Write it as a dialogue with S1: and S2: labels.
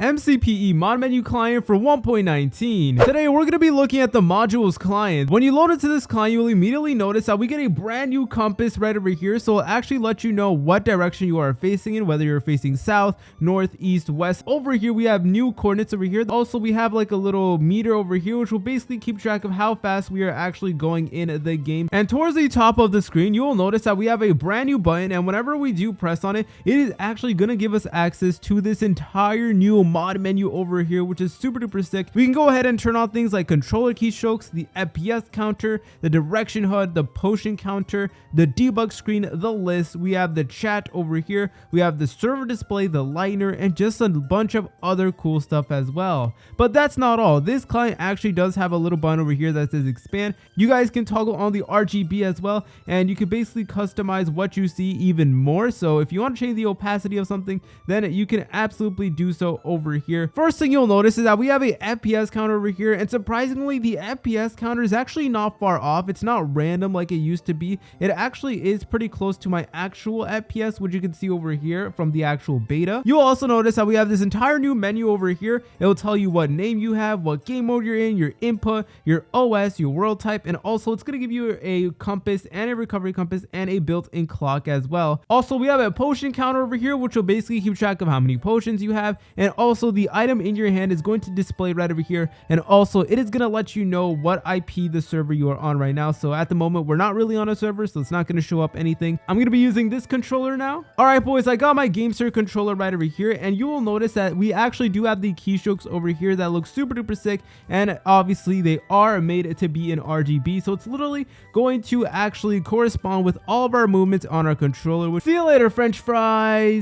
S1: MCPE mod menu client for 1.19. Today we're going to be looking at the modules client. When you load into this client, you'll immediately notice that we get a brand new compass right over here, so it'll actually let you know what direction you are facing in, whether you're facing south, north, east, west. Over here we have new coordinates over here. Also we have like a little meter over here which will basically keep track of how fast we are actually going in the game. And towards the top of the screen you will notice that we have a brand new button, and whenever we do press on it, it is actually going to give us access to this entire new mod menu over here, which is super duper sick. We can go ahead and turn on things like controller keystrokes, the FPS counter, the direction HUD, the potion counter, the debug screen, the list. We have the chat over here, we have the server display, the lightner, and just a bunch of other cool stuff as well. But that's not all. This client actually does have a little button over here that says expand. You guys can toggle on the RGB as well, and you can basically customize what you see even more. So if you want to change the opacity of something, then you can absolutely do so over here. First thing you'll notice is that we have a FPS counter over here, and surprisingly the FPS counter is actually not far off. It's not random like it used to be. It actually is pretty close to my actual FPS, which you can see over here from the actual beta. You'll also notice that we have this entire new menu over here. It will tell you what name you have, what game mode you're in, your input, your OS, your world type, and also it's going to give you a compass and a recovery compass and a built-in clock as well. Also we have a potion counter over here, which will basically keep track of how many potions you have, and also the item in your hand is going to display right over here, and also it is going to let you know what IP the server you are on right now. So at the moment we're not really on a server, so it's not going to show up anything. I'm going to be using this controller now. All right boys, I got my GameSir controller right over here, and you will notice that we actually do have the keystrokes over here that look super duper sick, and obviously they are made to be in RGB, so it's literally going to actually correspond with all of our movements on our controller. See you later, French fries.